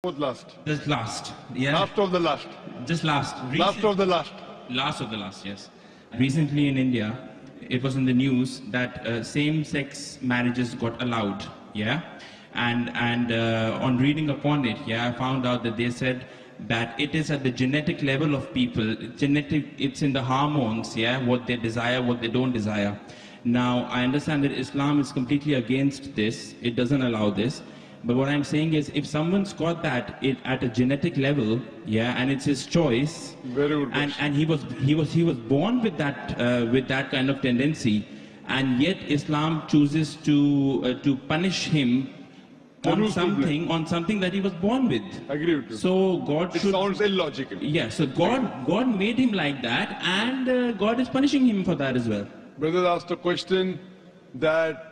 Fourth last. Just last. Yeah. Last of the last. Just last. Last of the last. Last of the last, yes. Recently in India, it was in the news that same-sex marriages got allowed, yeah? And on reading upon it, yeah, I found out that they said that it is at the genetic level of people, it's in the hormones, yeah, what they desire, what they don't desire. Now, I understand that Islam is completely against this, it doesn't allow this. But what I'm saying is, if someone's got that at a genetic level, yeah, and it's his choice, very good and he was born with that kind of tendency, and yet Islam chooses to punish him on something that he was born with. I agree with you. So God it sounds illogical. Yeah. So God made him like that, and God is punishing him for that as well. Brother asked a question that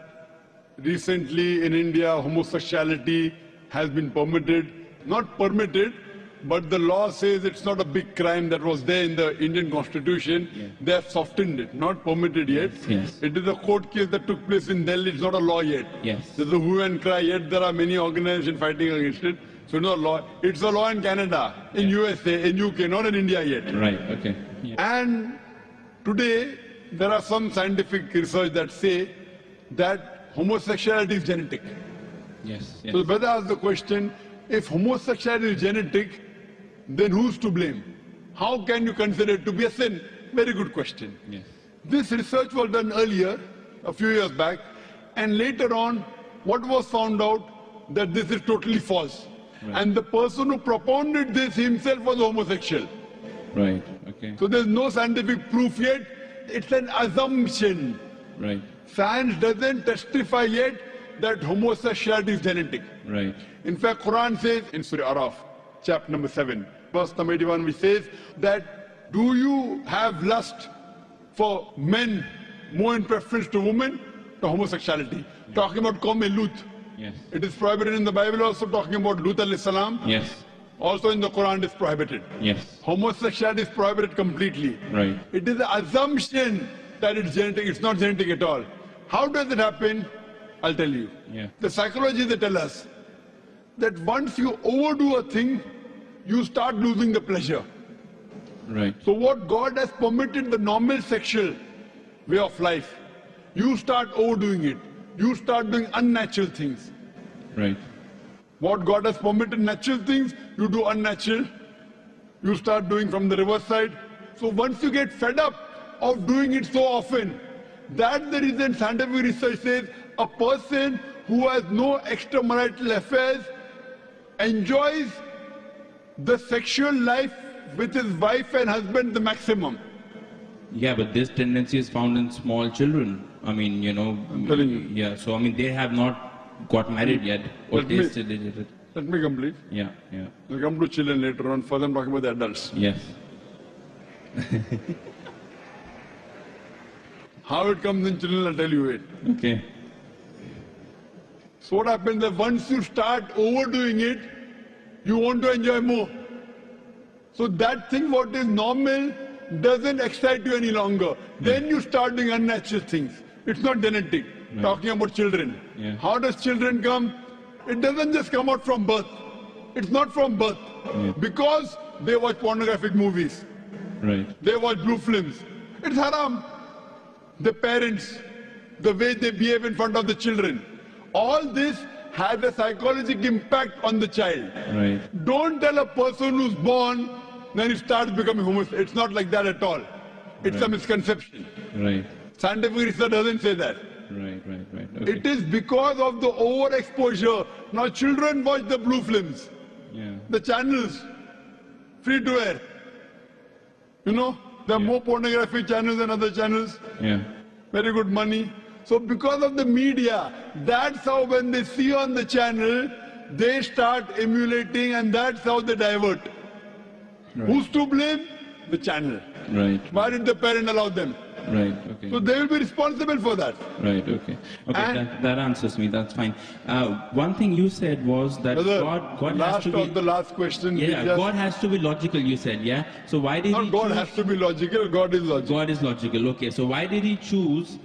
recently in India, homosexuality has been permitted. Not permitted, but the law says it's not a big crime that was there in the Indian constitution. Yeah. They have softened it, not permitted yet. Yes. It is a court case that took place in Delhi. It's not a law yet. Yes. There's a hue and cry, yet there are many organizations fighting against it. So no law. It's a law in Canada, in USA, in UK, not in India yet. Right, okay. Yeah. And today, there are some scientific research that say that homosexuality is genetic. Yes, yes. So the brother asked the question, if homosexuality is genetic, then who's to blame? How can you consider it to be a sin? Very good question. Yes. This research was done earlier, a few years back, and later on, what was found out that this is totally false. Right. And the person who propounded this himself was homosexual. Right, okay. So there's no scientific proof yet. It's an assumption. Right. Science doesn't testify yet that homosexuality is genetic. Right. In fact, Quran says in Surah Araf, chapter number 7, verse number 81, which says that do you have lust for men more in preference to women, to homosexuality? Yes. Talking about Qawm Lut. Yes. It is prohibited in the Bible, also talking about Lut alayhi salam. Yes. Also in the Quran it is prohibited. Yes. Homosexuality is prohibited completely. Right. It is the assumption that it's genetic. It's not genetic at all. How does it happen? I'll tell you. Yeah. The psychology, they tell us that once you overdo a thing, you start losing the pleasure. Right. So what God has permitted, the normal sexual way of life, you start overdoing it. You start doing unnatural things. Right. What God has permitted, natural things, you do unnatural. You start doing from the reverse side. So once you get fed up of doing it so often, that's the reason scientific research says a person who has no extramarital affairs enjoys the sexual life with his wife and husband the maximum. Yeah, but this tendency is found in small children. I mean, you know, I'm telling you. Yeah, so I mean, they have not got married yet or tasted it. Let me complete. Yeah, yeah. We'll come to children later on. First I'm talking about the adults. Yes. How it comes in children, I'll tell you it. Okay. So what happens that once you start overdoing it, you want to enjoy more. So that thing what is normal doesn't excite you any longer. Then you start doing unnatural things. It's not genetic. Right. Talking about children. Yeah. How does children come? It doesn't just come out from birth. It's not from birth. Yeah. Because they watch pornographic movies. Right. They watch blue films. It's haram. The parents, the way they behave in front of the children. All this has a psychological impact on the child. Right. Don't tell a person who's born, then he starts becoming homosexual. It's not like that at all. It's a misconception. Right. Scientific research doesn't say that. Right. Okay. It is because of the overexposure. Now children watch the blue films. Yeah. The channels, free to air. You know, there are more pornography channels than other channels. Yeah. Very good money. So because of the media, that's how when they see on the channel, they start emulating and that's how they divert. Right. Who's to blame? The channel. Right. Why did the parent allow them? Right. Okay. So they will be responsible for that. Right. Okay. Okay. And that answers me. That's fine. One thing you said was that Brother, God has to be. the last question. Yeah. God has to be logical. You said. Yeah. So why did Not he God choose? has to be logical. God is logical. God is logical. Okay. So why did he choose,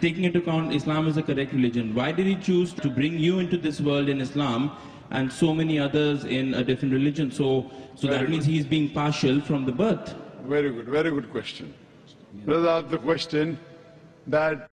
taking into account Islam is a correct religion? Why did he choose to bring you into this world in Islam and so many others in a different religion. So that means he's being partial from the birth. Very good question. Let us ask the question that